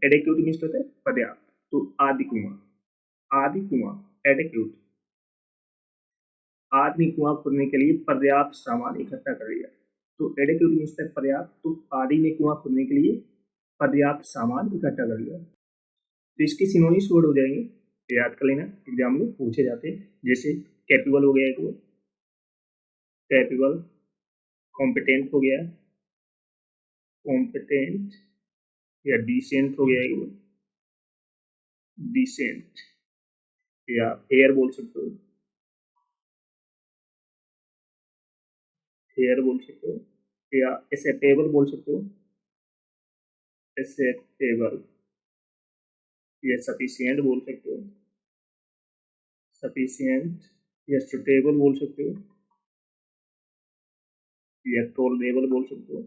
एडेक्यूट means होता है पर्याप्त। तो आदि कुआं एडेक्यूट, आदि कुआं खोदने के लिए पर्याप्त सामान इकट्ठा कर लिया। तो एडेक्यूट मीन्स है पर्याप्त, तो आदि ने कुआं खोदने के लिए पर्याप्त सामान इकट्ठा कर लिया। तो इसके सिनोनिम्स वर्ड हो जाएंगे, याद कर लेना, एग्जाम में पूछे जाते हैं। जैसे कैपेबल हो गया एक वर्ड, कैपेबल, कॉम्पिटेंट हो गया, कॉम्पिटेंट, या डिसेंट हो गया एक वर्ड, डिसेंट, या एयर बोल सकते हो, एयर बोल सकते हो, या एक्सेप्टेबल बोल सकते हो, एक्सेप्टेबल, या सफिशिएंट बोल सकते हो, सफिशिएंट, या सुटेबल बोल सकते हो, या टोलरेबल बोल सकते हो,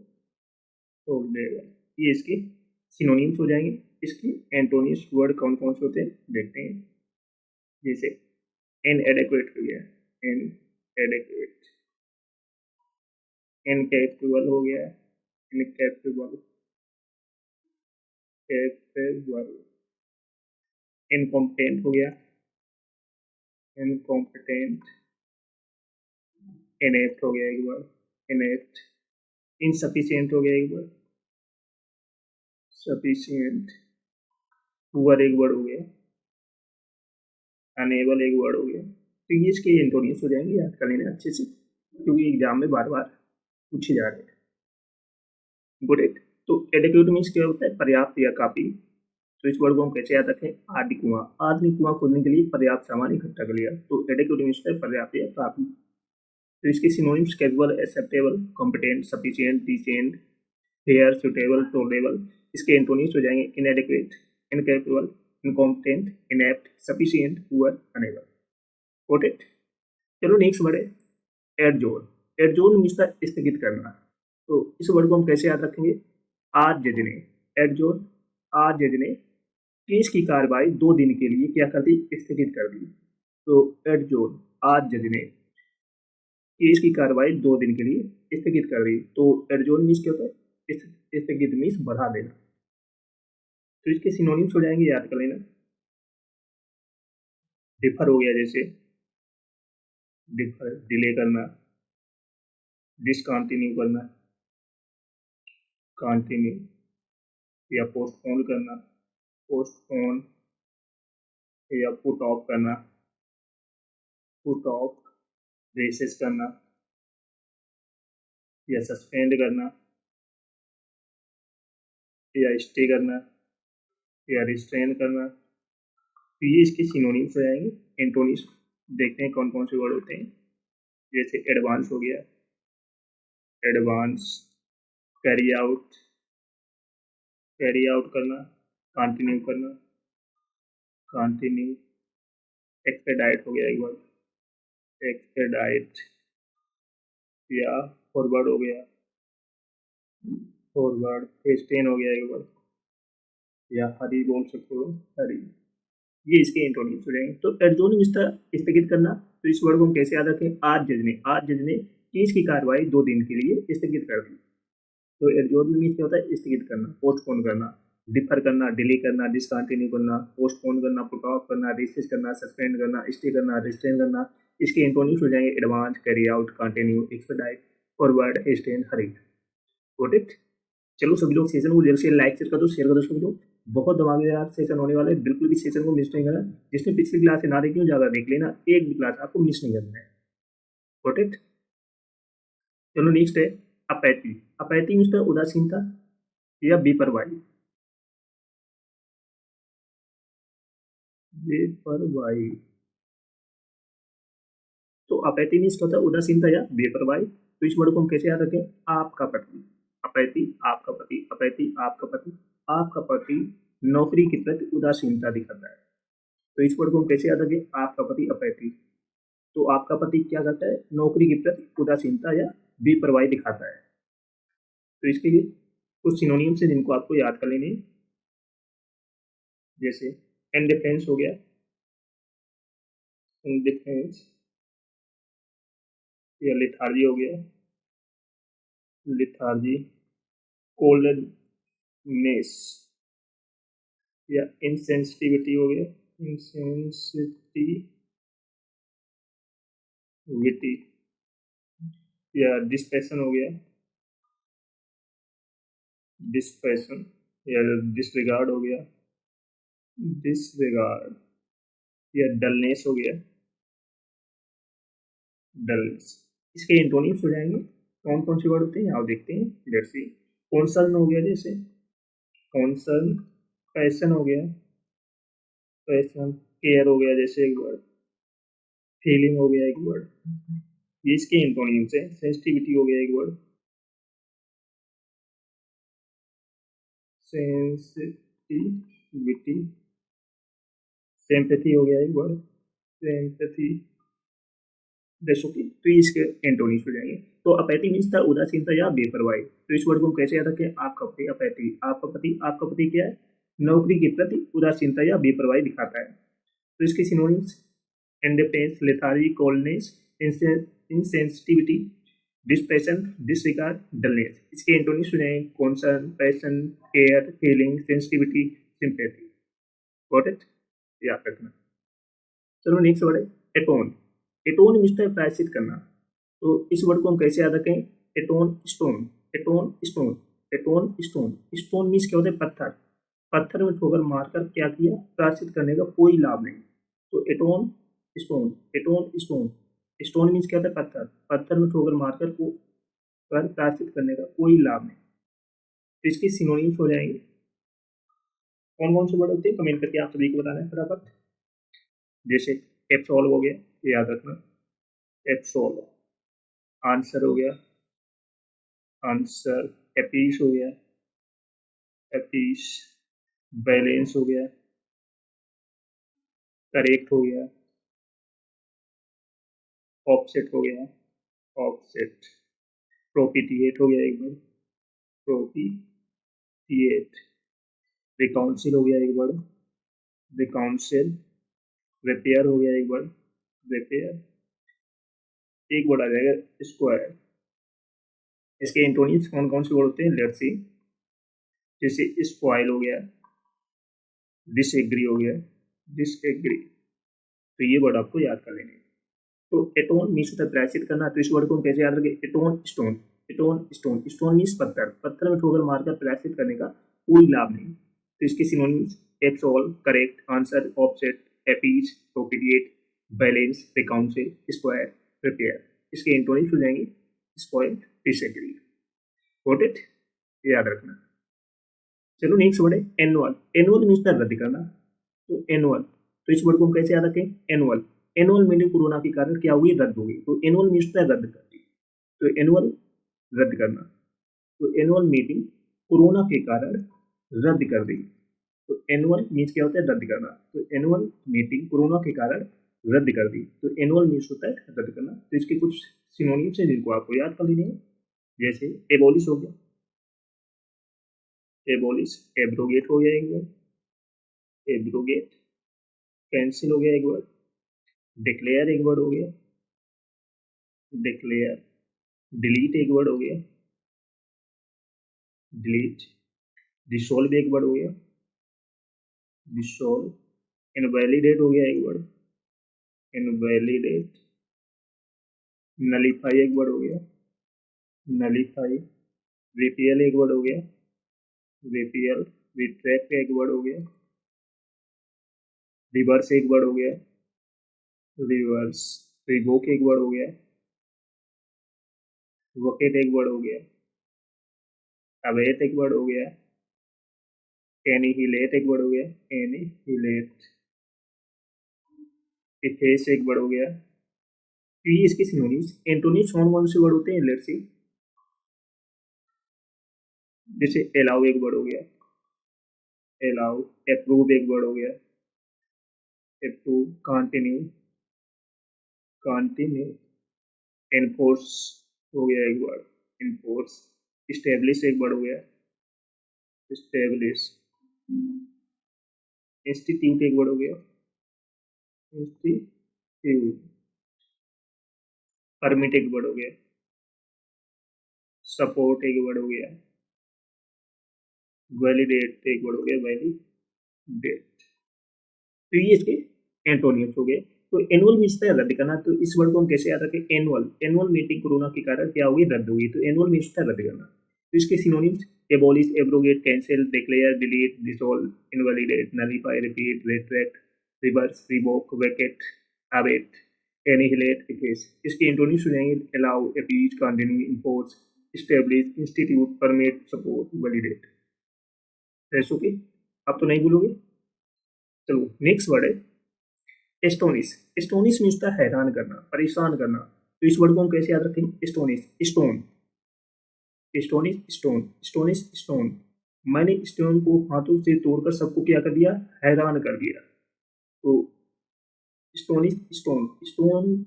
टोलरेबल। ये इसके सिनोनिम्स हो जाएंगे। इसके एंटोनिम्स वर्ड कौन कौन से होते हैं देखते हैं। जैसे इनएडेक्वेट हो गया, इनएडेक्वेट, इनकैपेबल हो गया, इनकैपेबल, कैपेबल, इनकॉम्पिटेंट हो गया, इनकॉम्पिटेंट, इनेप्ट हो गया एक बार, इनेप्ट, इनसफिशिएंट हो गया एक बार, सफिशिएंट, पुअर एक वर्ड हो गया, अनेबल एक वर्ड हो गया। तो ये इसके एंटोनिम्स हो जाएंगे, याद कर लेना अच्छे से, क्योंकि एग्जाम में बार बार पूछे जा रहे हैं। Good it. तो एडेक्वेट मीन्स क्या होता है, पर्याप्त या काफी। तो इस वर्ड को हम कैसे याद रखें, आदि कुआं, आदि कुआं खोदने के लिए पर्याप्त सामान इकट्ठा कर लिया। तो एडेक्वेट मीन्स है पर्याप्त या काफी। तो इसके synonyms capable, acceptable, competent, sufficient, decent, fair, suitable, tolerable. इसके एंटोनिम्स हो जाएंगे inadequate, incapable, incompetent, inept, sufficient, poor, unable. Got it. चलो नेक्स्ट वर्ड है एडजोर्न। एडजोर्न मीन्स था स्थगित करना। तो इस वर्ड को हम कैसे याद रखेंगे, आज जज ने, एडजोर्न, आज जज ने केस की कार्रवाई 2 दिन के लिए क्या कर दी, स्थगित कर दी। तो एडजोर्न, आज जज ने केस की कार्रवाई 2 दिन के लिए स्थगित कर दी। तो एडजोर्न मीन्स क्या होता है, स्थगित मीन्स बढ़ा देना। तो इसके सिनोनिम्स हो जाएंगे, याद कर लेना। डिफर हो गया, जैसे डिफर, डिले करना, डिसकंटिन्यू करना, कंटिन्यू, या पोस्टपोन करना, पोस्टपोन, या पुट ऑफ करना, पुट ऑफ, रेसेस करना, या सस्पेंड करना, या स्टे करना, या रिस्ट्रेन करना। तो ये इसके सिनोनिम्स हो जाएंगे। एंटोनिम्स देखते हैं कौन कौन से वर्ड होते हैं। जैसे एडवांस हो गया, advance, carry out, carry out करना, कंटिन्यू करना, कंटिन्यू, एक्सपेडाइट हो गया एक बार, एक्सपेडाइट, या फॉरवर्ड हो गया, फॉरवर्ड, हेस्टेन हो गया एक बार, या हरी बोल सकते हो, हरी। ये इसके एंटोनिम्स हो जाएंगे। तो एडजोर्न मीन्स था स्थगित करना। तो इस वर्ड को हम कैसे याद रखें, आज जज ने, आज जज ने केस की कार्रवाई 2 दिन के लिए स्थगित कर दी। तो एडजोर्न मीन्स क्या होता है, स्थगित करना, पोस्टपोन करना, डिफर करना, डिले करना, डिसकंटिन्यू करना, पोस्टपोन करना, पुट ऑफ करना, रिसेस करना, सस्पेंड करना, स्टे करना, रिस्ट्रेन करना। इसके एंटोनिम्स हो जाएंगे advance, carry out, continue, expedite, forward, hasten, hurry. Got it. चलो सभी लोग सेशन को जल्द से लाइक कर दो, शेयर कर दो सभी लोग। बहुत धमाकेदार सेशन होने वाला है, बिल्कुल भी सेशन को मिस नहीं करना। जिसने पिछली क्लास से ना देखी हो जाकर देख लेना, एक भी क्लास आपको मिस नहीं करना है। Got it. चलो नेक्स्ट है अपैथी। अपैथी मीन्स उदासीनता या बेपरवाही, बेपरवाही। तो अपैथी मीन्स क्या होता है, उदासीनता या बेपरवाही। तो इस वर्ड को हम कैसे याद रखें, आपका पति, अपैथी, आपका पति, अपैथी, आपका पति, आपका पति नौकरी के प्रति उदासीनता दिखाता है। तो इस वर्ड को हम कैसे याद रखें, आपका पति अपैथी। तो आपका पति क्या करता है, नौकरी के प्रति उदासीनता या बेपरवाही दिखाता है। तो इसके लिए कुछ सिनोनिम्स है जिनको आपको याद कर लेने, जैसे इंडिफरेंस हो गया, इंडिफरेंस, या लिथार्जी हो गया, लिथार्जी, कोल्डनेस, या इंसेंसिटिविटी हो गया, इंसेंसिटिविटी, या डिस्पैशन हो गया, डिस्पैशन, या डिसरिगार्ड हो गया, डिसरिगार्ड, या डलनेस हो गया, डलनेस। इसके एंटोनिम्स हो जाएंगे। कौन कौन से वर्ड होते हैं आप देखते हैं, लेट्स सी। कॉन्सर्न हो गया, जैसे कॉन्सर्न, पैशन हो गया, पैशन, केयर हो गया जैसे एक वर्ड, फीलिंग हो गया एक वर्ड, ये इसके एंटोनिम्स है। सेंसिटिविटी हो गया एक वर्ड, सेंसिटिविटी, सिंपैथी हो गया एक वर्ड, सिंपैथी, जैसो कि, तो ये इसके एंटोनिम्स हो जाएंगे। तो अपैथी मीन्स था उदासीनता या बेपरवाही। तो इस वर्ड को हम कैसे याद रखें, आपका पति, अपैथी, आपका पति क्या है, नौकरी के प्रति उदासीनता या बेपरवाही दिखाता है। तो इसके synonyms, indifference, lethargy, coldness, insensitivity, dispassion, disregard, dullness. इसके एंटोनिम्स हो जाएंगे concern, passion, care, feeling, sensitivity, sympathy. Got it, याद रखना। चलो नेक्स्ट वर्ड है एटोन। एटोन मीन्स है प्रायश्चित करना। तो इस वर्ड को हम कैसे याद रखें, atone stone, atone stone, atone stone. Stone means क्या होता है, पत्थर। पत्थर में ठोकर मारकर क्या किया, प्रायश्चित करने का कोई लाभ नहीं। तो एटोन stone, atone stone, stone means क्या होता है, पत्थर। पत्थर में ठोकर मारकर को प्रायश्चित करने का कोई लाभ नहीं। तो इसके सिनोनिम्स हो जाएंगे। कौन कौन से वर्ड होते हैं कमेंट करके आप सभी को बताना है फटाफट। जैसे एप्सॉल्व हो गया, ये याद रखना, एप्सॉल्व। आंसर हो गया, आंसर। एपीस हो गया, एपीस। बैलेंस हो गया, करेक्ट हो गया, ऑफसेट हो गया, ऑफसेट। प्रोपिटिएट हो गया एक बार, प्रोपिटिएट। रिकाउंसिल हो गया एक बार, रिकाउंसिल। रिपेयर हो गया एक बार, रिपेयर। एक वर्ड आ जाएगा स्क्वायर। इसके एंटोनिम्स कौन कौन से वर्ड होते हैं, लेट्स सी। जैसे स्पॉइल हो गया, डिसएग्री हो गया, डिसएग्री। तो ये वर्ड आपको याद कर लेने। तो एटोन मीन्स होता है प्रायश्चित करना। तो इस वर्ड को हम कैसे याद रखें, atone stone, atone stone. Stone means पत्थर, पत्थर में ठोकर मारकर प्रायश्चित करने का कोई लाभ नहीं। तो इसके synonyms, absolve, correct, answer, offset, appease, propitiate, balance, reconcile, square, repair. इसके एंटोनिम्स हो जाएंगे स्पॉइल, डिसएग्री। गॉट इट, याद रखना। चलो नेक्स्ट वर्ड है एनुअल। एनुअल मीन्स था रद्द करना। तो एनुअल, तो इस वर्ड को हम कैसे याद रखें, एनुअल। एनुअल मीटिंग कोरोना के कारण क्या हुई, रद्द हो गई। तो एनुअल मीन्स था रद्द कर दी। तो एनुअल, रद्द करना। तो एनुअल मीटिंग कोरोना के कारण रद्द कर दी। तो एनुअल मीन्स क्या होता है, रद्द करना। तो एनुअल मीटिंग कोरोना के कारण रद्द कर दी। तो एनुअल मीन्स होता है रद्द करना। तो इसके कुछ सिनोनिम्स हैं जिनको आपको याद कर लेने हैं। जैसे एबोलिश हो गया, एबोलिश। एब्रोगेट हो गया एक बार, एब्रोगेट। कैंसिल हो गया एक वर्ड, डिक्लेयर एक वर्ड हो गया, डिक्लेयर। डिलीट एक वर्ड हो गया, डिलीट। डिसॉल्व एक वर्ड हो गया, डिसॉल्व। इनवैलिडेट हो गया एक वर्ड, इनवैलिडेट। नलीफाई एक वर्ड हो गया, नलीफाई। रिपेल एक वर्ड हो गया, रिपेल। रिट्रैक्ट एक वर्ड हो गया, रिवर्स एक वर्ड हो गया, रिवर्स। रिवोक एक वर्ड हो गया, वोकेट एक वर्ड हो गया, अवेट एक वर्ड हो गया, एनिहिलेट एक वर्ड हो गया, एनिहिलेट। इफेस एक वर्ड हो गया। तो ये इसके सिनोनिम्स। एंटोनिम्स कौन कौन से वर्ड होते हैं, लेट्स सी। जैसे अलाउ एक वर्ड हो गया, अलाउ। अप्रूव एक वर्ड हो गया, अप्रूव। Continue, continue. एनफोर्स हो गया एक वर्ड, एनफोर्स। स्टेब्लिश एक वर्ड हो गया, स्टेब्लिश। इंस्टीट्यूट एक वर्ड हो गया, इंस्टीट्यूट। परमिट एक वर्ड हो गया, सपोर्ट एक वर्ड हो गया, वैलिडेट एक वर्ड हो गया, वैलिडेट। डेट। तो ये इसके एंटोनिम्स हो गए। तो एनुअल मीन्स था रद्द करना, तो इस वर्ड को हम कैसे याद रखें? एनुअल, एनुअल मीटिंग कोरोना के कारण क्या होगी? रद्द होगी। तो एनुअल मीन्स था रद्द करना। तो इसके synonyms abolish, abrogate, cancel, declare, delete, dissolve, invalidate, nullify, repeat, retract, reverse, revoke, vacate, abate, annihilate, efface. इसके एंटोनिम्स हो जाएंगे allow, appease, continue, impose, establish, institute, permit, support, validate. ऐसो के आप तो नहीं भूलोगे। चलो नेक्स्ट वर्ड है एस्टोनिश। एस्टोनिश मीन्स था हैरान करना, परेशान करना। तो इस वर्ड को हम कैसे याद रखें? Astonish, stone, astonish, stone, stonish, stone. मैंने स्टोन को हाथों से तोड़कर सबको क्या कर दिया? हैरान कर दिया। तो स्टोनिश, स्टोन, स्टोन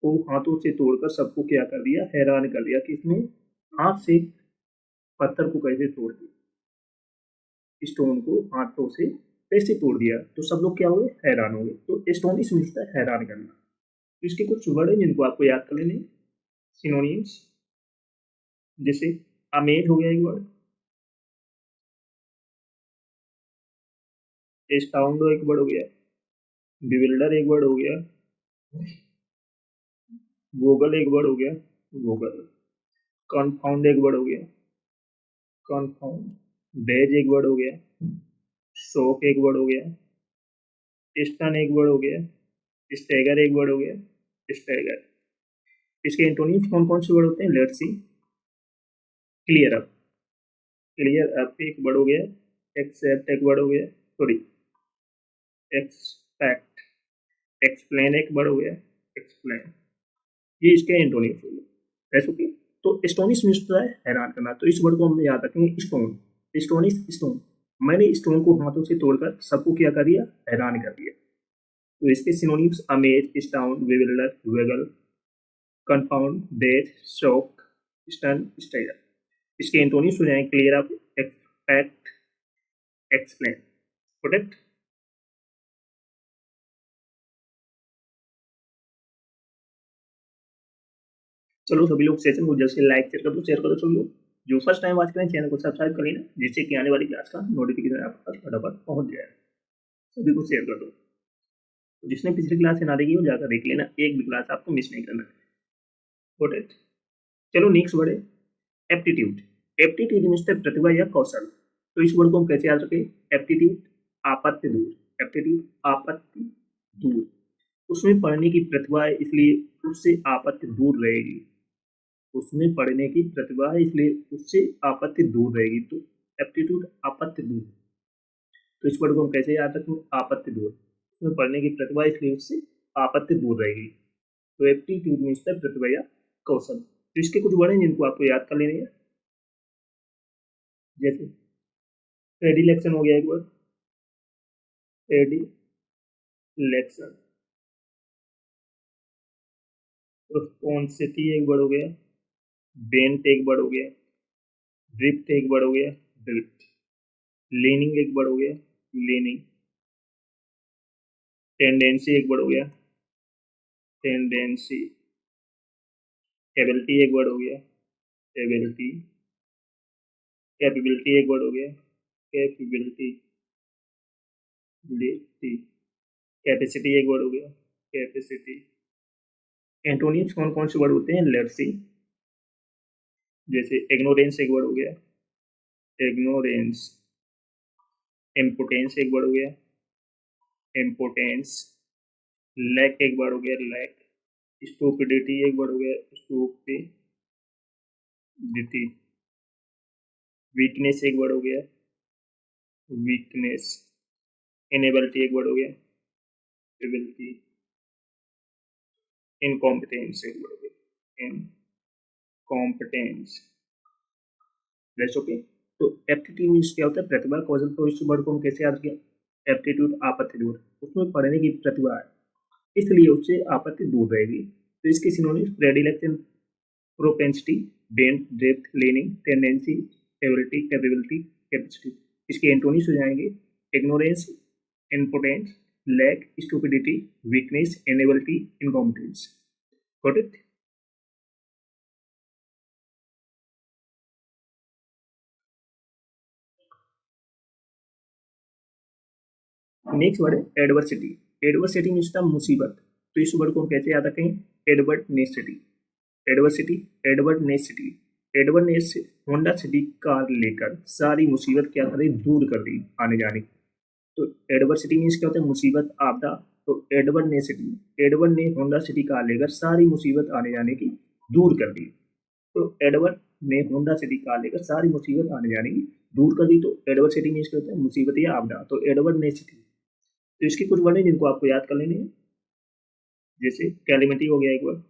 को हाथों से तोड़कर सबको क्या कर दिया? हैरान कर दिया। किसने? हाथ से पत्थर को कैसे तोड़ दिया, स्टोन को हाथों से कैसे तोड़ दिया, तो सब लोग क्या हुए? हैरान हो गए। तो एस्टोनिश मीन्स था हैरान करना। तो इसके कुछ वर्ड है जिनको आपको याद कर लेने, सिनोनिम्स। जैसे अमेज हो गया एक वर्ड, एस्टाउंड एक वर्ड हो गया, बिविल्डर एक वर्ड हो गया, वोगल एक वर्ड हो गया, वोगल, कॉन्फाउंड एक वर्ड हो गया, कॉन्फाउंड, डेज एक वर्ड हो गया, शोक एक वर्ड हो गया, स्टन एक वर्ड हो गया, स्टेगर एक वर्ड हो गया, स्टेगर। इसके एंटोनिम्स कौन कौन से वर्ड होते हैं? Let's see. Clear up, clear up एक वर्ड हो गया, एक्सेप्ट एक वर्ड हो गया, सॉरी एक्सपेक्ट, एक्सप्लेन एक वर्ड हो गया, एक्सप्लेन। ये इसके एंटोनिम्स हो गए। ऐसे की तो एस्टोनिश मीन्स है हैरान करना। तो इस वर्ड को हम याद रखेंगे स्टोन, एस्टोनिश, स्टोन। मैंने स्टोन को हाथों से तोड़कर सबको क्या कर दिया? हैरान कर दिया। तो इसके सिनोनिम्स अमेज, स्टाउन, विविलर, boggle, confound, daze, shock, stun, stagger. इसके एंटोनिम्स हो जाएंगे clear up, expect, explain, protect. चलो सभी लोग सेशन को जल्द से लाइक शेयर कर दो, शेयर करो सभी लोग। जो फर्स्ट टाइम वॉच करें चैनल को सब्सक्राइब कर लेना, जिससे कि आने वाली क्लास का नोटिफिकेशन आपके पास फटाफट पहुंच जाए। सभी को शेयर कर दो। तो जिसने पिछली क्लास से ना देखी हो जाकर देख लेना, एक भी क्लास आपको मिस नहीं करना है। Got it? चलो नेक्स्ट वर्ड है एप्टीट्यूड। एप्टीट्यूड मीन्स प्रतिभा या कौशल। तो इस वर्ड को हम कैसे याद रखें? एप्टीट्यूड, आपत्ति दूर, एप्टीट्यूड, आपत्ति दूर। उसमें पढ़ने की प्रतिभा है इसलिए उससे आपत्ति दूर रहेगी। उसमें पढ़ने की प्रतिभा है इसलिए उससे आपत्ति दूर रहेगी। तो एप्टीट्यूड, आपत्ति दूर। तो इस वर्ड को हम कैसे याद रखें? आपत्ति दूर। उसमें पढ़ने की प्रतिभा इसलिए उससे आपत्ति दूर रहेगी। तो एप्टीट्यूड मीन्स प्रतिभा या कौशल। तो इसके कुछ वर्ड हैं जिनको आपको याद कर लेने हैं। जैसे प्रेडिलेक्शन हो गया एक वर्ड, प्रेडिलेक्शन। रिस्पॉन्सिटी एक वर्ड हो गया, बेंट एक वर्ड हो गया, ड्रिफ्ट एक वर्ड हो गया, ड्रिफ्ट। लीनिंग एक वर्ड हो गया, लीनिंग। टेंडेंसी एक वर्ड हो गया, टेंडेंसी। एबिलिटी एक वर्ड हो गया, एबिलिटी। कैपेबिलिटी एक वर्ड हो गया, कैपेबिलिटी, लिटी। कैपेसिटी एक वर्ड हो गया, कैपेसिटी। एंटोनिम्स कौन कौन से वर्ड होते हैं? Let's see. जैसे इग्नोरेंस एक वर्ड हो गया, इग्नोरेंस। इम्पोर्टेंस एक वर्ड हो गया, इम्पोर्टेंस। लैक एक वर्ड हो गया, लैक। स्टूपिडिटी एक वर्ड हो गया, स्टूपिडिटी। वीकनेस एक वर्ड हो गया, वीकनेस। इनेबिलिटी एक वर्ड हो गया, एबिलिटी। इनकॉम्पिटेंस एक वर्ड हो गया, इनकॉम्पिटेंस। That's okay. तो एप्टीट्यूड मीन्स क्या होता है? प्रतिभा, कौशल। तो इस वर्ड को हम कैसे याद किया? एप्टीट्यूड, आपत्ति दूर। उसमें पढ़ने की प्रतिभा है इसलिए उससे आपत्ति दूर रहेगी। तो इसके synonyms predilection, propensity, bent, depth, leaning, tendency, ability, capability, capacity. इसके एंटोनिम्स हो जाएंगे ignorance, importance, lack, stupidity, weakness, inability, incompetence. Got it? Next word है एडवर्सिटी। एडवर्सिटी मीन्स द मुसीबत। तो इस वर्ड को हम कैसे याद रखेंगे? एडवर्टनेसिटी। एडवर्सिटी, एडवर्टनेसिटी। एडवर्ड ने होंडा सिटी कार लेकर सारी मुसीबत क्या कर दी? दूर कर दी आने जाने की। तो एडवर्सिटी मीन्स क्या होता है? मुसीबत, आपदा। तो एडवर्ड ने सिटी, एडवर्ड ने होंडा सिटी कार लेकर सारी मुसीबत आने जाने की दूर कर दी। तो एडवर्ड ने होंडा सिटी कार लेकर सारी मुसीबत आने जाने की दूर कर दी। तो एडवर्ड सिटी मीन्स क्या होता है? मुसीबत या आपदा। तो एडवर्ड ने सिटी। तो इसके कुछ वर्ड हैं जिनको आपको याद कर लेने हैं, जैसे कैलेमिटी हो गया एक वर्ड,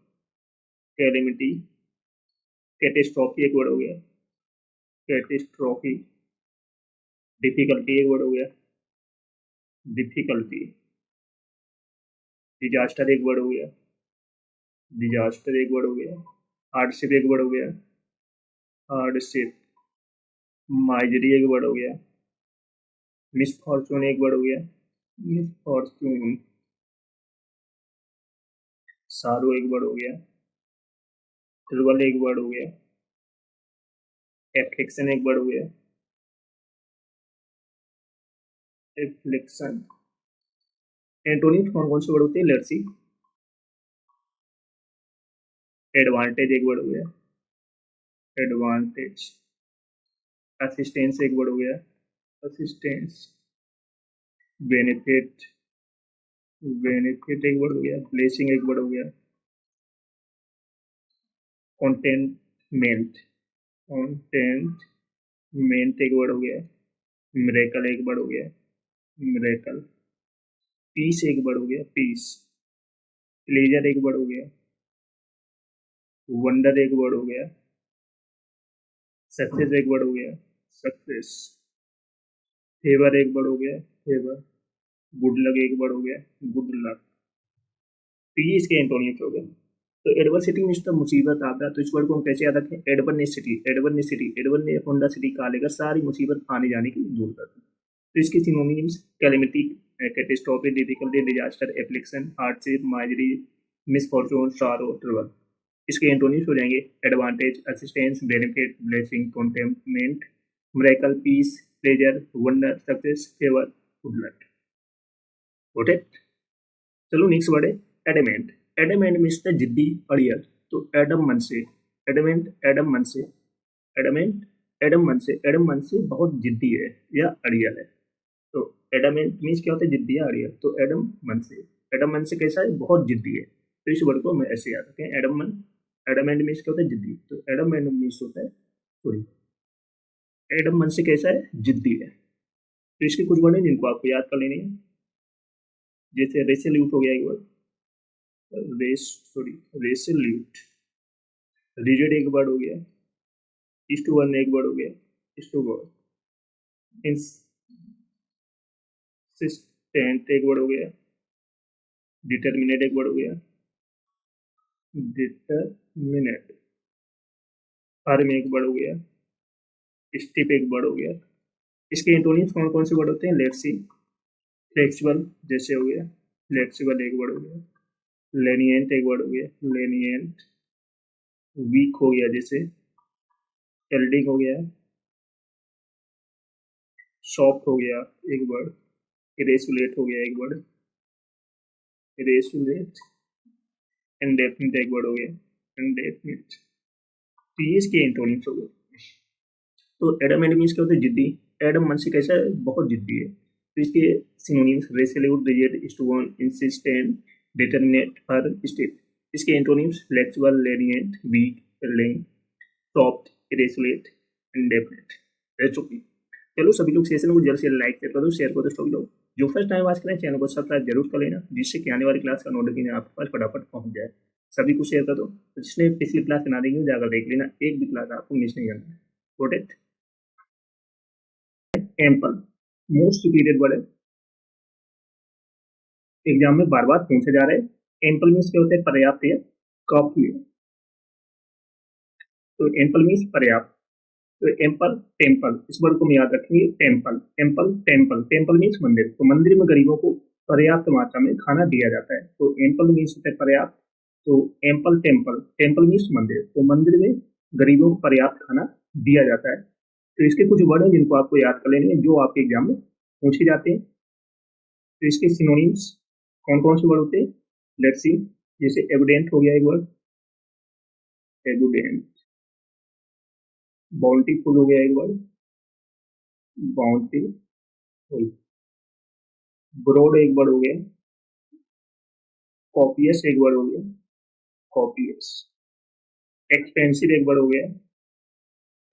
कैलेमिटी। कैटेस्ट्रॉफी एक वर्ड हो गया, कैटेस्ट्रॉफी। डिफिकल्टी एक वर्ड हो गया, डिफिकल्टी। डिजास्टर एक वर्ड हो गया, डिजास्टर एक वर्ड हो गया। हार्डशिप एक वर्ड हो गया, हार्डशिप। माइजरी एक वर्ड हो गया, मिसफॉर्चून एक वर्ड हो गया, मिसफॉर्चून। सारो एक वर्ड हो गया, ट्रिबल एक वर्ड हो गया, एफ्लिक्शन एक वर्ड हो गया, एफ्लिक्शन। एंटोनिम्स कौन कौन से वर्ड होते हैं? Let's see. एडवांटेज एक वर्ड हो गया, एडवांटेज। असिस्टेंस एक वर्ड हो गया, असिस्टेंस। बेनिफिट, बेनिफिट एक वर्ड हो गया, ब्लेसिंग एक वर्ड हो गया। कंटेनमेंट, कंटेनमेंट एक वर्ड हो गया। मिरेकल एक वर्ड हो गया, मिरेकल। पीस एक वर्ड हो गया, पीस। प्लेजर एक वर्ड हो गया, वंडर एक वर्ड हो गया। सक्सेस एक वर्ड हो गया, सक्सेस। फेवर एक वर्ड हो गया, फेवर। गुड लक एक वर्ड हो गया, गुड लक। तो ये इसके एंटोनिम्स हो गए। तो एडवर्सिटी मीन्स द मुसीबत, आपदा। तो इस वर्ड को हम कैसे याद रखें? एडवर्नेसिटी, एडवर्नेसिटी। एडवर्ड ने होंडा सिटी कार लेकर सारी मुसीबत आने जाने की दूर कर दी। तो इसके synonyms calamity, catastrophe, difficulty, disaster, affliction, hardship, misery, misfortune, sorrow, trouble. इसके एंटोनिम्स हो जाएंगे advantage, assistance, benefit, blessing, contentment, miracle, peace, pleasure, wonder, success, favour, good luck. Got it? चलो नेक्स्ट वर्ड है एडमेंट। एडमेंट मीन्स द जिद्दी, अड़ियल। तो Adam मन से, एडमेंट, एडम मन से, एडमेंट, एडम मन से। एडम मन से बहुत जिद्दी है या अड़ियल है। तो एडमेंट मीन्स क्या होता है? जिद्दी या अड़ियल। तो एडम मन से, एडम मन से कैसा है? बहुत जिद्दी है। तो इस वर्ड को मैं ऐसे याद रखें, एडम मन। एडमेंट मीन्स क्या होता है? जिद्दी। तो एडमेंट मीन्स होता है, सॉरी, एडम मन से कैसा है? जिद्दी है। तो इसके कुछ वर्ड हैं जिनको आपको याद कर लेने हैं, जैसे रेसोल्यूट हो गया एक word, res, sorry, resolute. Rigid एक वर्ड हो गया, स्टूबर्न एक वर्ड हो गया, स्टूबर्न। इंसिस्टेंट एक वर्ड हो गया, डिटर्मिनेट एक वर्ड हो गया, डिटर्मिनेट। फर्म एक वर्ड हो गया, स्टिफ एक वर्ड हो गया। इसके एंटोनिम्स कौन कौन से वर्ड होते हैं? Let's see. फ्लेक्सिबल जैसे हो गया, फ्लेक्सिबल एक वर्ड हो गया। लेनिएंट एक वर्ड हो गया, लेनिएंट। वीक हो गया जैसे, एल्डिंग हो गया। सॉफ्ट हो गया एक वर्ड, इरेसुलेट हो गया एक वर्ड, इरेसुलेट। इंडेफिनिट एक वर्ड हो गया, इंडेफिनिट। तो ये इसके एंटोनिम्स हो गए। तो एडम एंड मीन्स क्या होता है? जिद्दी। एडम मन से कैसा है? बहुत जिद्दी है। तो इसके synonyms resolute, rigid, stubborn, insistent, determinate, firm, stiff. इसके antonyms flexible, lenient, weak, yielding, soft, irresolute, indefinite. रह चुकी। चलो सभी लोग सेशन को जल्द से जल्द लाइक कर दो, शेयर कर दो सभी लोग। जो फर्स्ट टाइम आज करें चैनल को सब्सक्राइब जरूर कर लेना, जिससे कि आने वाली क्लास का नोटिफिकेशन आपके पास फटाफट पहुंच जाए। सभी को शेयर कर दो। तो जिसने पिछली क्लास बना देंगे जाकर देख लेना, एक भी क्लास आपको मिस नहीं करना है। Got it? Ample, most superior word है, एग्जाम में बार बार पूछे जा रहे हैं। एम्पल मीन्स क्या होता है? पर्याप्त या काफी है। तो एम्पल मीन्स पर्याप्त। तो एम्पल, टेम्पल, इस वर्ड को हम याद रखेंगे, temple, ample, temple. Temple means मंदिर। तो मंदिर में गरीबों को पर्याप्त मात्रा में खाना दिया जाता है। तो एम्पल मीन्स होता है पर्याप्त। तो एम्पल, टेम्पल, टेम्पल मीन्स मंदिर। तो मंदिर में गरीबों को पर्याप्त खाना दिया जाता है। तो इसके कुछ वर्ड हैं जिनको आपको याद कर लेने हैं, जो आपके एग्जाम में पूछे जाते हैं। तो इसके सिनोनिम्स कौन कौन से वर्ड होते हैं, लेट्स सी। जैसे एविडेंट हो गया एक वर्ड, एविडेंट। बाउंटीफुल हो गया एक वर्ड, बाउंटीफुल। ब्रॉड एक वर्ड हो गया, कॉपियस एक वर्ड हो गया, कॉपियस। एक्सपेंसिव एक वर्ड हो गया,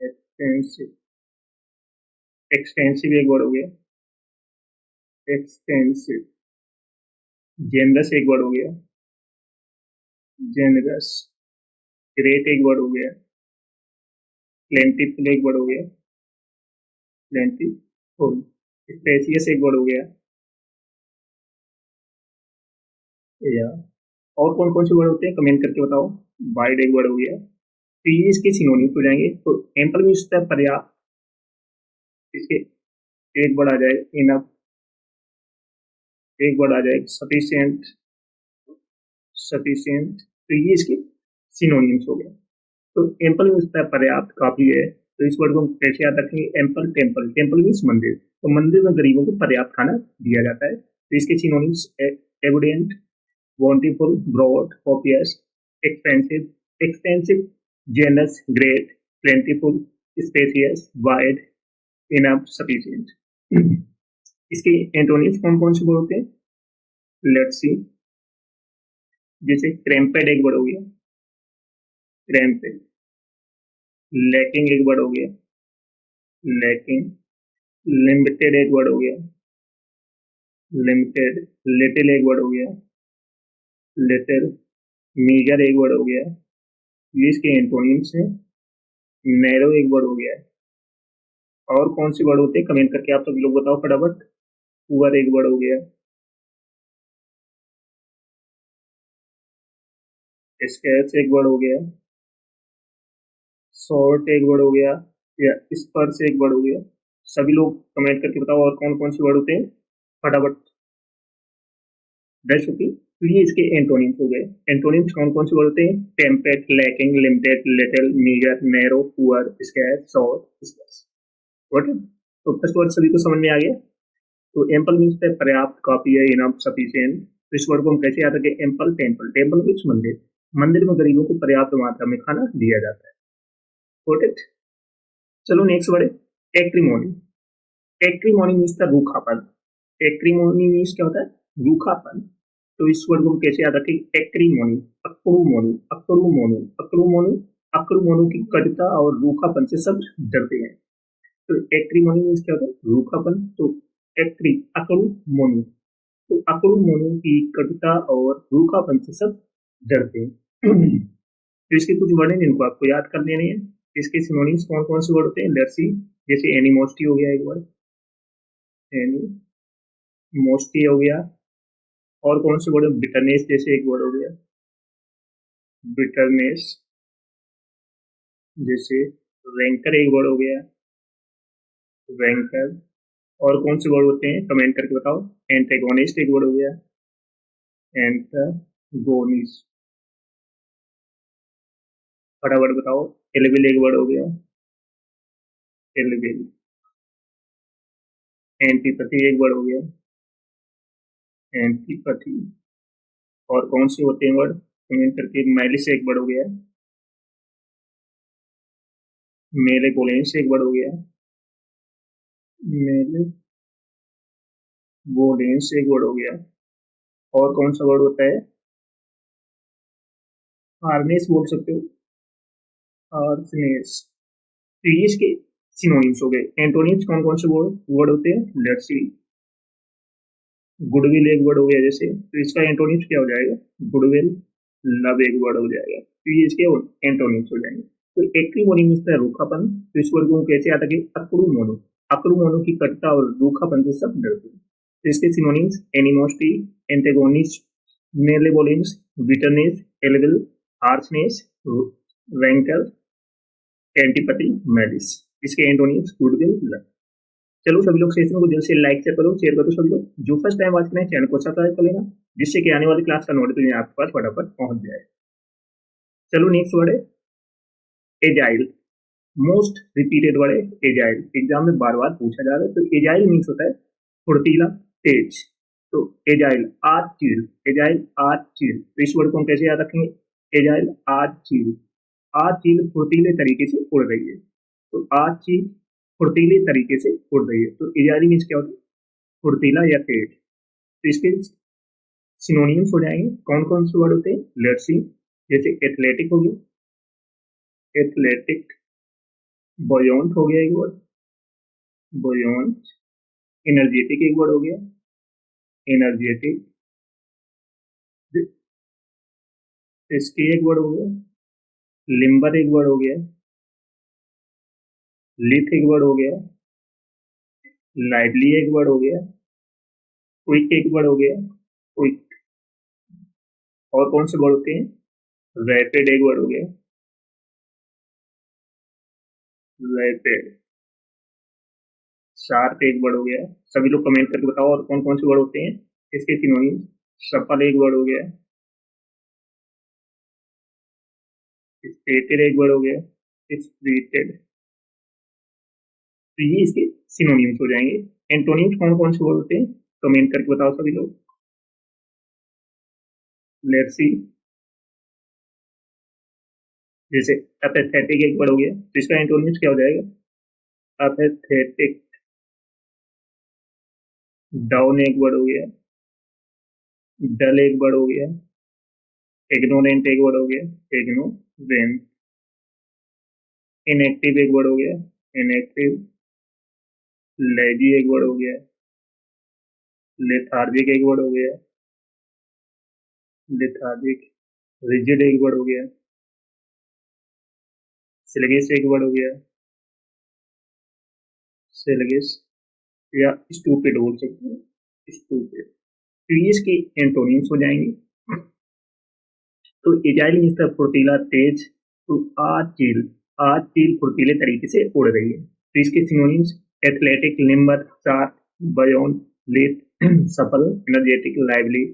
एक्सपेंसिव। एक्सटेंसिव एक वर्ड हो गया, एक्सटेंसिव। जेनरस एक वर्ड हो गया, जेनरस। ग्रेट एक वर्ड हो गया, प्लेंटीफुल एक वर्ड हो गया, प्लेंटीफुल। स्पेसियस एक वर्ड हो गया, या और कौन कौन से वर्ड होते हैं कमेंट करके बताओ। वाइड एक वर्ड हो गया। तो ये इसके सिनोनिम्स हो जाएंगे। तो एम्पल मीन्स होता है पर्याप्त, इसके एक वर्ड आ जाए इनफ, एक वर्ड आ जाए सफिशिएंट, सफिशिएंट। तो ये इसके सिनोनिम्स हो गए। तो एम्पल मीन्स होता है पर्याप्त, काफी है। तो इस वर्ड को हम कैसे याद रखेंगे, एम्पल। टेम्पल, टेम्पल मीन्स मंदिर, तो मंदिर में गरीबों को पर्याप्त खाना दिया जाता है। तो इसके synonyms evident, bountiful, broad, copious, expensive, extensive, generous, great, plentiful, spacious, wide, enough, sufficient। इसके एंटोनिम्स कौन कौन से वर्ड होते हैं, लेट्स सी। जैसे क्रैम्पेड एक वर्ड हो गया, क्रैम्पेड। लैकिंग एक वर्ड हो गया, लैकिंग। लिमिटेड एक वर्ड हो गया, लिमिटेड। लिटिल एक वर्ड हो गया, लिटिल। मीगर एक वर्ड हो गया। ये इसके एंटोनिम्स है। नैरो एक वर्ड हो गया है। और कौन से वर्ड होते हैं कमेंट करके आप सब लोग बताओ फटाफट। पुअर एक वर्ड हो गया, स्कैच एक वर्ड हो गया, शॉर्ट एक वर्ड हो गया, या स्पर्श एक वर्ड हो गया। सभी लोग कमेंट करके बताओ और कौन कौन से वर्ड होते हैं फटाफट। डैश होती। तो ये इसके एंटोनिम्स हो गए। एंटोनिम्स कौन कौन से वर्ड होते हैं, टेम्पेट, lacking, limited, little, meagre, narrow, poor, scant, short, sparse. Okay, तो फर्स्ट वर्ड सभी को समझ में आ गया। तो एम्पल मीन्स है पर्याप्त, काफी है, इनफ, सफिशिएंट। तो इस वर्ड को हम कैसे याद रखें, एम्पल, टेम्पल। टेम्पल मीन्स मंदिर, मंदिर में गरीबों को पर्याप्त मात्रा में खाना दिया जाता है। Got it. चलो नेक्स्ट वर्ड है एक्रीमोनी। एक्रीमोनी मीन्स था रूखापन। एक्रीमोनी मीन्स क्या होता है, रूखापन। तो इस वर्ड को हम कैसे याद रखें, एक्रीमोनी, अक्रूमोनी, अक्रूमोनी, अक्रूमोनी। अक्रूमोनी की कटुता और रूखापन से सब डरते हैं। तो एक्रीमोनी मीन्स क्या होता है, रूखापन। तो एक्री, अक्रूमोनी। तो अक्रूमोनी की कटुता और रूखापन से सब डरते हैं। तो इसके कुछ वर्ड हैं जिनको आपको याद कर लेने हैं। इसके सिनोनिम्स कौन कौन से वर्ड होते हैं, लेट्स सी। जैसे एनिमोसिटी हो गया एक वर्ड, एनिमोसिटी हो गया। और कौन से वर्ड है, बिटरनेस जैसे एक वर्ड हो गया, बिटरनेस। जैसे रैंकर एक वर्ड हो गया, रैंकर। और कौन से वर्ड होते हैं कमेंट करके बताओ। एंटेगोनिस्ट एक वर्ड हो गया, एंटागोनिस्ट। फटाफट बताओ। एलिविल एक वर्ड हो गया, एलिविल। एंटीपैथी एक वर्ड हो गया, एंटीपैथी। और कौन से होते हैं वर्ड कमेंट करके। मैलिस एक वर्ड हो गया, मेलेवोलेंस एक वर्ड हो गया, मेलेवोलेंस एक वर्ड हो गया। और कौन सा वर्ड होता है, हार्नेस बोल सकते हो, हार्नेस। तो ये इसके सिनोनिम्स हो गए। एंटोनिम्स कौन कौन से वर्ड होते हैं, लेट्स सी। गुडविल एक वर्ड हो गया जैसे, तो इसका एंटोनिम्स क्या हो जाएगा, गुडविल। लव एक वर्ड हो जाएगा, तो ये इसके एंटोनिम्स हो जाएंगे। तो एक्रीमोनी मीन्स है रूखापन। तो इस वर्ड को कैसे आता है, अक्रूमोनो। अक्रूमोनो की कटुता और रूखापन से सब डरते हैं। तो इसके synonyms animosity, antagonist, malevolence, bitterness, ill will, harshness, rancour, antipathy, malice. इसके एंटोनिम्स गुडविल, लव। चलो सभी लोग सेशन को जल्द से लाइक करो, शेयर करो। सभी लोग जो फर्स्ट टाइम वॉच करें चैनल को सब्सक्राइब कर लेना, जिससे कि आने वाली क्लास का नोटिफिकेशन आपके पास फटाफट पहुंच जाए। चलो नेक्स्ट वर्ड है एजाइल। मोस्ट रिपीटेड वर्ड है एजाइल, एग्जाम में बार बार पूछा जा रहा है। तो एजाइल मीन्स होता है फुर्तीला, तेज। तो एजाइल आर चील, एजाइल आर चील, तो इस वर्ड को हम कैसे याद रखेंगे? एजाइल आर चील, आर चील फुर्तीले तरीके से उड़ रही है, तो आर चील फुर्तीले तरीके से उड़ रही है, तो एजाइल मीन्स क्या होता है? फुर्तीला या तेज। तो इसके सिनोनिम्स हो जाएंगे, कौन कौन से वर्ड होते हैं? लेट्स सी, जैसे एथलेटिक हो गया, एथलेटिक, बॉयोंट हो गया एक वर्ड, बॉयोंट, एनर्जेटिक एक वर्ड हो गया, एनर्जेटिक, इसके एक वर्ड हो गया, लिम्बर एक वर्ड हो गया, लिथ एक वर्ड हो गया, लाइवली एक वर्ड हो गया, क्विक एक वर्ड हो गया, क्विक, और कौन से वर्ड होते हैं? रैपिड एक वर्ड हो गया, रैपिड, शार्प एक वर्ड हो गया। सभी लोग कमेंट करके बताओ और कौन कौन से वर्ड होते हैं इसके सिनोनिम्स। सफल एक वर्ड हो गया, स्टेटेड एक वर्ड हो गया, स्प्रिटेड, तो ये इसके सिनोनिम्स हो जाएंगे। एंटोनिम्स कौन कौन से वर्ड होते हैं कमेंट करके बताओ सभी लोग। लेट्स सी, जैसे एपेथेटिक एक वर्ड हो गया, तो इसका एंटोनिम्स क्या हो जाएगा? एपेथेटिक, डाउन एक वर्ड हो गया, डल एक वर्ड हो गया, इग्नोरेंट एक वर्ड हो गया, इग्नोरेंट, इनएक्टिव एक वर्ड हो गया, इनएक्टिव, लेजी एक वर्ड हो गया, लेथार्जिक एक वर्ड हो गया, लेथार्जिक, रिजिड एक वर्ड हो गया, सिलगिस एक वर्ड हो गया, सिलगिस, या स्टूपिड बोल सकते हैं, स्टूपिड, तो ये इसके एंटोनिम्स हो जाएंगे। तो एजाइल मीन्स द फुर्तीला तेज, तो आज चील फुर्तीले तरीके से उड़ रही है, तो इसके synonyms athletic, limber, sharp, buoyant, lithe, supple, energetic, lively,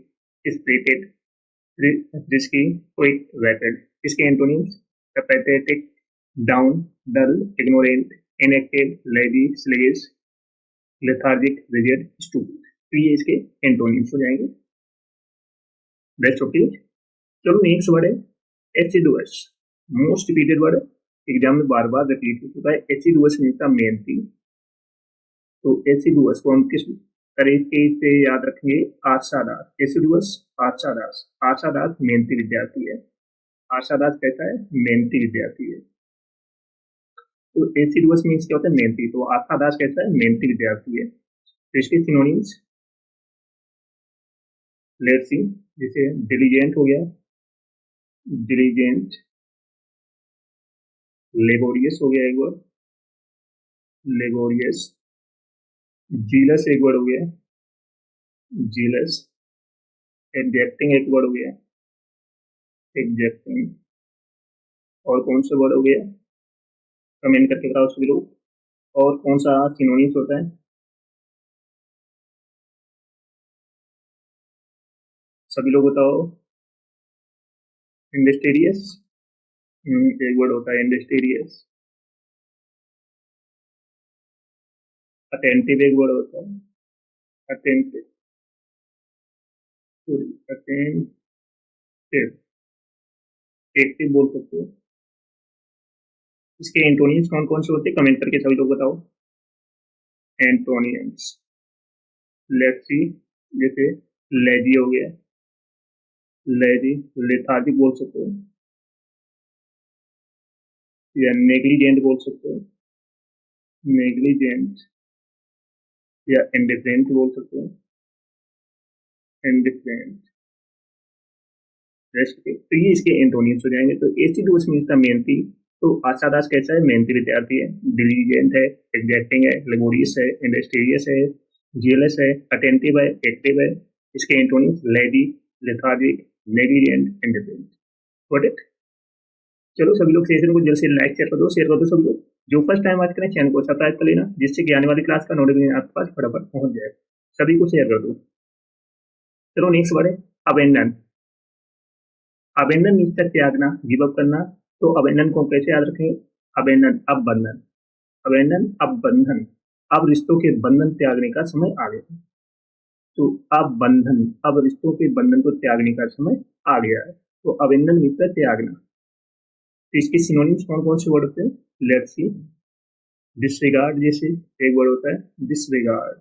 spirited, risky, quick, rapid. इसके antonyms apathetic, down, dull, ignorant, inactive, lazy, sluggish, lethargic, rigid, stupid, तो ये इसके एंटोनिम्स हो जाएंगे। Best okay. चलो नेक्स्ट वर्ड है assiduous, most repeated word, exam में बार बार रिपीट हो चुका है। एसिडुअस मीन्स द मेंथी, तो एसिडुअस को हम किस तरीके से याद रखेंगे? आशादास, एसिडुअस आशादास, आशादास मेहनती विद्यार्थी है, आशादास कैसा है? मेहनती विद्यार्थी है। तो एसिडुअस मीन्स क्या होता है? मेहनती, तो आशादास कैसा है? मेहनती विद्यार्थी है। तो इसके सिनोनिम्स लेट्स सी, जैसे डिलीजेंट हो गया, डिलीजेंट, लेबोरियस हो गया एक वर्ड, लेबोरियस, जीलस एक वर्ड हो गया, जीलस, एग्जैक्टिंग एक वर्ड हो गया, एग्जैक्टिंग, और कौन सा वर्ड हो गया कमेंट करके बताओ सभी लोग, और कौन सा सिनोनिम्स होता है सभी लोग बताओ। इंडस्ट्रियस, एक वर्ड होता है इंडस्ट्रियस, अटेंटिव एक वर्ड होता है, अटेंटिव, सॉरी अटेंटिव, एक्टिव बोल सकते हो। इसके एंटोनिम्स कौन कौन से होते हैं कमेंट करके सभी लोग बताओ। एंटोनिम्स लेट्स सी, जैसे लेजी हो गया, लेजी, लेथार्जिक बोल सकते हो, या नेग्लिजेंट बोल सकते हो, नेग्लिजेंट, या इंडिफरेंट बोल सकते हो, इंडिफरेंट, तो ये इसके एंटोनिम्स हो जाएंगे। तो एसिडुअस मीन्स द मेहनती, तो आशादास कैसा है? मेहनती विद्यार्थी है, डिलीजेंट है, एग्जैक्टिंग है, लेबोरियस है, इंडस्ट्रियस है, जीएलएस है, अटेंटिव है, एक्टिव है। इसके antonyms lady, lethargic, negligent, indifferent. Got it. चलो सभी लोग सेशन को जल्द से लाइक शेयर कर दो सभी लोग। जो फर्स्ट टाइम आज करें चैनल को सब्सक्राइब कर लेना, जिससे कि आने वाली क्लास का नोटिफिकेशन आपके पास फटाफट पहुंच जाए। सभी को शेयर कर दो। चलो नेक्स्ट वर्ड है अबेंडन। अबेंडन मीन्स द त्यागना, गिव अप करना। तो अबेंडन को कैसे याद रखेंगे? अबेंडन, अब बंधन, अबेंडन अब बंधन, अब रिश्तों के बंधन त्यागने का समय आ गया। तो अब बंधन, अब रिश्तों के बंधन को त्यागने का समय आ गया है। तो अबेंडन मीन्स त्यागना। तो इसके सिनोनिम्स कौन कौन से वर्ड होते हैं? Let's see. डिसरिगार्ड जैसे एक वर्ड होता है डिसरिगार्ड।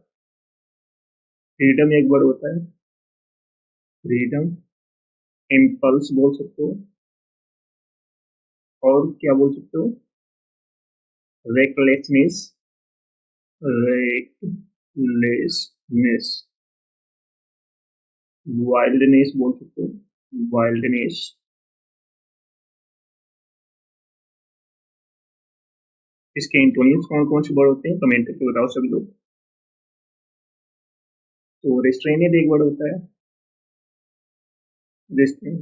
फ्रीडम एक वर्ड होता है फ्रीडम। इम्पल्स बोल सकते हो। और क्या बोल सकते हो? रेकलेसनेस। रेकलेसनेस। वाइल्डनेस बोल सकते हो वाइल्डनेस। इसके एंटोनिम्स कौन कौन से वर्ड होते हैं कमेंट करके बताओ सभी लोग। तो रेस्ट्रेनेड एक वर्ड होता है रेस्ट्रेन।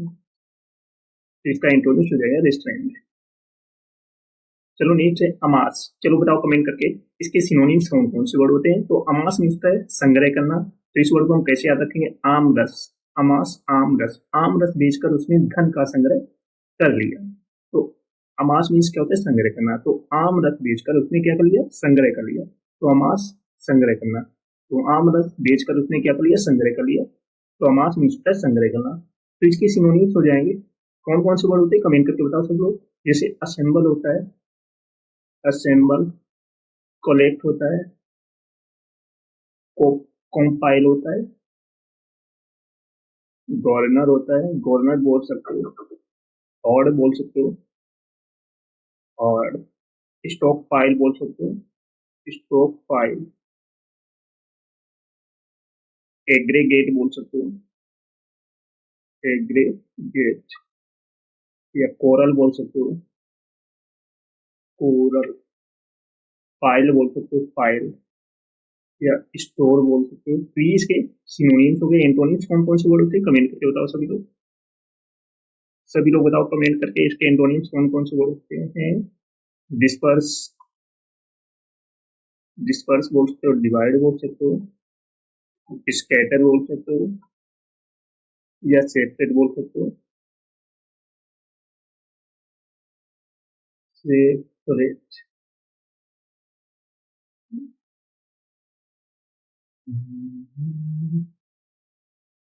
इसका एंटोनिम्स हो जाएगा रेस्ट्रेन। चलो नेक्स्ट है अमास। चलो बताओ कमेंट करके इसके सिनोनिम्स कौन कौन से वर्ड होते हैं। तो अमास मीन्स है संग्रह करना। तो इस वर्ड को हम कैसे याद रखेंगे? आम रस। अमास आम रस। आम रस बेचकर उसने धन का संग्रह कर लिया। तो अमास मीन्स क्या होता है? संग्रह करना। तो आम रस बेचकर उसने क्या कर लिया? संग्रह कर लिया। तो अमास संग्रह करना। तो आम रस बेचकर उसने क्या कर लिया? संग्रह कर लिया। तो अमास मीन्स है संग्रह करना। तो इसके सिनोनिम्स हो जाएंगे कौन कौन से वर्ड होते हैं कमेंट करके बताओ सब लोग। जैसे असेंबल होता है असेंबल। कलेक्ट होता है कंपाइल होता है। गवर्नर होता है गवर्नर बोल सकते हो। ऑर्ड बोल सकते हो और स्टॉक फाइल बोल सकते हो स्टॉक फाइल। एग्रीगेट बोल सकते हो एग्रीगेट। या कोरल बोल सकते हो कोरल। फाइल बोल सकते हो फाइल। या स्टोर बोल सकते हो। तो ये इसके सिनोनिम्स हो गए। एंटोनिम्स कौन कौन से वर्ड होते हैं कमेंट करके बताओ सभी लोग। सभी लोग बताओ कमेंट करके इसके एंटोनिम्स कौन कौन से वर्ड होते हैं। डिस्पर्स। डिस्पर्स बोल सकते हो डिवाइड बोल सकते हो स्कैटर बोल सकते हो या सेपरेट बोल सकते हो सेपरेट।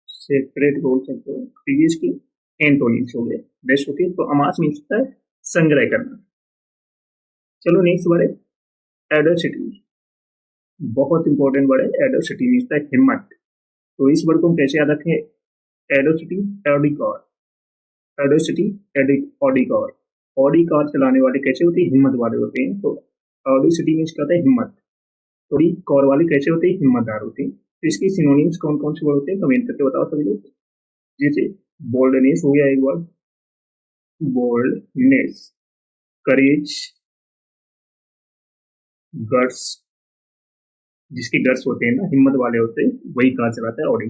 सेपरेट बोल सकते हो। तो ये इसकी एंटोनिम्स हो गए। बेस्ट होती है। तो अमास मीन्स होता है संग्रह करना। चलो नेक्स्ट वर्ड है एडोसिटी। बहुत इंपॉर्टेंट वर्ड है एडोसिटी मीन्स है हिम्मत। तो इस वर्ड को हम कैसे याद रखेंगे? एडोसिटी एडिकॉर। एडोसिटी ऑडिकॉर। ऑडिकॉर चलाने वाले कैसे होते हैं? हिम्मत वाले होते हैं। तो एडोसिटी मीन्स क्या होता है? हिम्मत। थोड़ी कॉर वाले कैसे होते हैं? हिम्मतदार होते हैं। तो इसकी सिनोनिम्स कौन कौन से वर्ड होते हैं कमेंट करके बताओ सभी लोग। जैसे बोल्डनेस हो गया एक वर्ड बोल्डनेस। करेज। गट्स। जिसके गट्स होते हैं ना हिम्मत वाले होते हैं वही कार चलाता है ऑडी।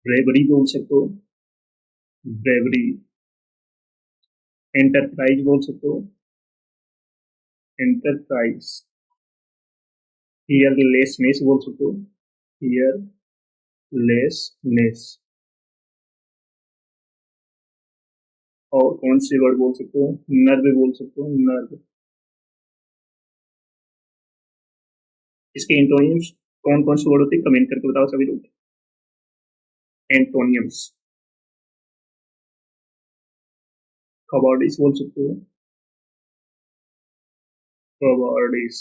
ब्रेवरी बोल सकते हो ब्रेवरी। एंटरप्राइज बोल सकते हो एंटरप्राइज। हियरलेसनेस बोल सकते हो हियरलेसनेस। और कौन से वर्ड बोल सकते हो? नर्व बोल सकते हो नर्व। इसके एंटोनियम्स कौन कौन से वर्ड होते हैं कमेंट करके बताओ सभी लोग। एंटोनियम्स कबार्डिस बोल सकते हो कबार्डिस।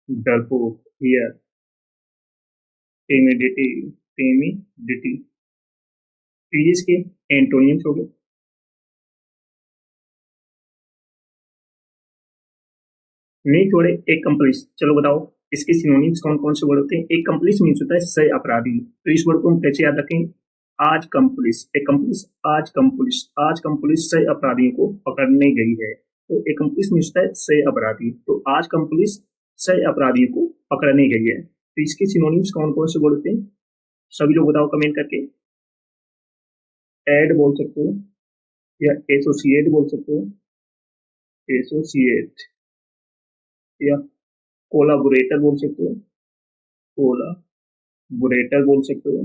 डरपोक हियर। टेमिडिटी टेमिडिटी। तो ये इसके एंटोनियम्स हो गए। नहीं थोड़े एक कंप्लीस। चलो बताओ इसके सिनोनिम्स कौन कौन से वर्ड होते हैं। एक कंप्लीस मीन्स होता है सह अपराधी। तो इस वर्ड को हम कैसे याद रखें? आज कम पुलिस एक पुलिस आज कम पुलिस आज कम पुलिस सह अपराधियों को पकड़ने गई है। तो एक पुलिस मीन्स होता है सह अपराधी। तो आज कम पुलिस सह अपराधियों को पकड़ने गई है। तो इसके सिनोनिम्स कौन कौन से वर्ड होते हैं सभी लोग बताओ कमेंट करके। एड बोल सकते हो या एसोसिएट बोल सकते हो एसोसिएट। या कोलाबोरेटर बोल सकते हो कोलाबोरेटर बोल सकते हो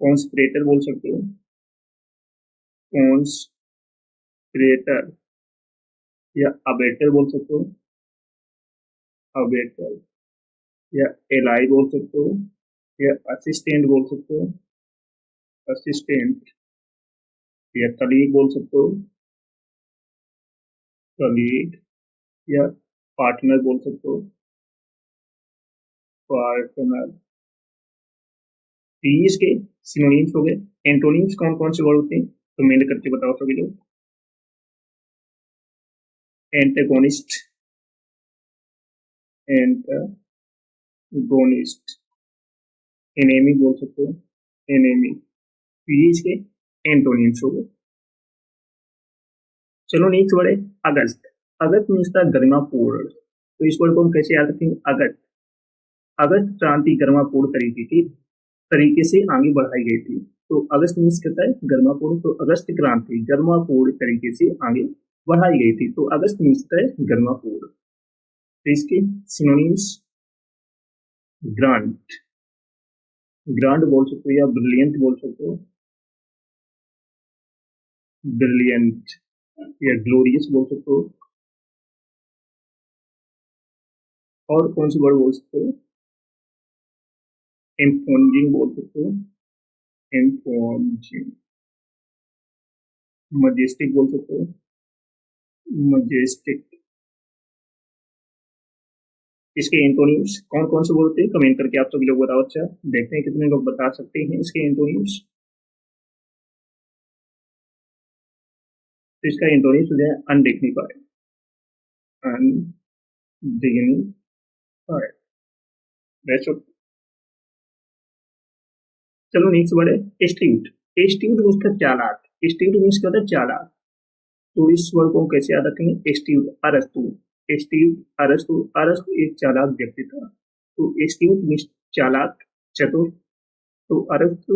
कॉन्स्पिरेटर बोल सकते हो कॉन्स्पिरेटर। या अबेटर बोल सकते हो अबेटर। या एलाई बोल सकते हो या असिस्टेंट बोल सकते हो, असिस्टेंट, या कलीग बोल सकते हो, कलीग, या पार्टनर बोल सकते हो, पार्टनर। तो ये इसके सिनोनिम्स हो गए। एंटोनिम्स कौन कौन से वर्ड होते हैं तो मेल करके बताओ सभी लोग। एंटेगोनिस्ट, एंटागोनिस्ट, एनेमी बोल सकते हो, एनेमी। तो ये इसके एंटोनिम्स हो गए। चलो नेक्स्ट वर्ड है अगस्त। अगस्त मीन्स था गर्मापूर्ण। तो इस वर्ड को हम कैसे याद रखेंगे? अगस्त। अगस्त क्रांति गर्मापूर्ण तरीके से आगे बढ़ाई गई थी। तो अगस्त मीन्स कहता है गर्मापूर्ण, तो अगस्त क्रांति गर्मापूर्ण तरीके से आगे बढ़ाई गई थी। तो अगस्त मीन्स है गर्मापूर्ण। तो इसके सिनोनिम्स ग्रांट, ग्रांड बोल सकते हो, या ब्रिलियंट बोल सकते हो, ब्रिलियंट, या ग्लोरियस बोल सकते हो। और कौन से वर्ड बोल सकते हो? एम्पोजिंग बोल सकते हो, एम्पोजिंग। मजेस्टिक बोल सकते हो, मजेस्टिक। इसके एंटोनिम्स कौन कौन से बोलते हैं कमेंट करके आप सभी लोग बताओ। अच्छा देखते हैं कितने लोग बता सकते हैं इसके एंटोनिम्स। तो इसका एंटोनिम्स हो जाए अनडिग्निफाइड, अनडिग्निफाइड। चलो नेक्स्ट वर्ड है एस्ट्यूट। एस्ट्यूट मीन्स का चालाक। एस्ट्यूट मीन्स क्या होता है? चालाक। तो इस वर्ड को हम कैसे याद रखेंगे? एस्ट्यूट, अरस्तु। एस्ट्यूट, अरस्तु। अरस्तु एक चालाक व्यक्ति था। तो एस्ट्यूट मीन्स चालाक, चतुर। तो अरस्तु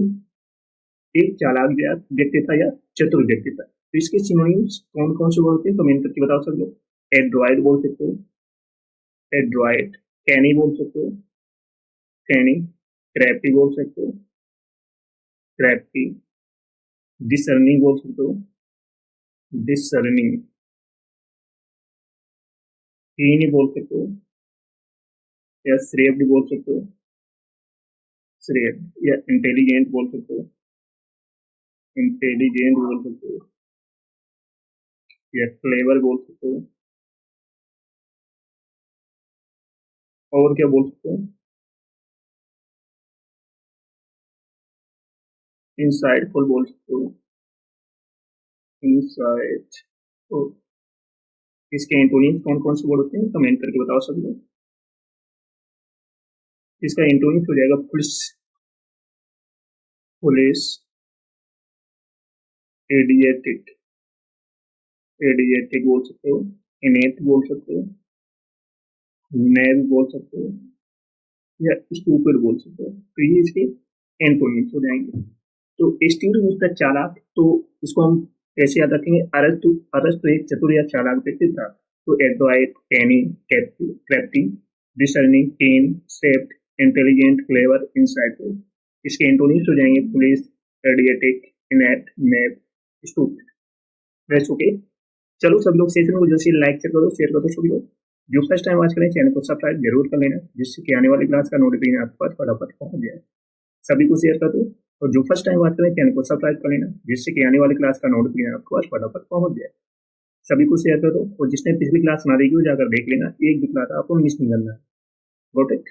एक चालाक व्यक्ति था या चतुर व्यक्ति था। तो इसके सिनोनिम्स कौन कौन से वर्ड होते हैं कमेंट करके बताओ सब लोग। एड्रॉइड बोल सकते हो, एड्रॉइड। कैनी बोल सकते हो, कैनी। क्रैपी बोल सकते हो, क्रैपी। डिसर्निंग बोल सकते हो, डिसर्निंग। कीन बोल सकते हो, या श्रेय बोल सकते हो, श्रेय। या इंटेलिजेंट बोल सकते हो, इंटेलिजेंट बोल सकते हो, या क्लेवर बोल सकते हो। और क्या बोल सकते हो? इंसाइटफुल बोल सकते हो, इंसाइट। तो इसके एंटोनिम्स कौन कौन से वर्ड होते हैं कमेंट करके बताओ सब लोग। इसका एंटोनिम्स हो जाएगा पुलिस, पुलिस, एडिएटिक, एडिएटिक बोल सकते हो, इनेट बोल सकते हो, नैव बोल सकते हो, या स्टूपिड बोल सकते हो। तो ये इसके एंटोनिम्स हो जाएंगे। तो एस्ट्यूट मीन्स था चालाक। तो इसको हम कैसे याद रखेंगे? अरस्तु, अरस्तु एक चतुर या चालाक व्यक्ति था। तो एडवाइट, कैनी, क्रेप्टी, डिसर्निंग, कीन, सेप्ट, इंटेलिजेंट, क्लेवर, इंसाइटफुल। इसके एंटोनिम्स हो जाएंगे पुलिस, एडिएटिक, इनेट, नैव, स्टूपिड। Rest okay. चलो सब लोग सेशन को जैसे लाइक करो, शेयर करो सभी लोग। जो फर्स्ट टाइम वॉच करें चैनल को सब्सक्राइब जरूर कर लेना, जिससे कि आने वाली क्लास का नोटिफिकेशन आपके पास फटाफट पहुंच जाए। सभी को शेयर कर दो। और जो फर्स्ट टाइम वॉच करें चैनल को सब्सक्राइब कर लेना, जिससे कि आने वाली क्लास का नोटिफिकेशन आपके पास फटाफट पहुंच जाए। सभी को शेयर कर दो। और जिसने पिछली क्लास ना देखी हो जाकर देख लेना, एक भी क्लास आपको मिस नहीं करना। Got it?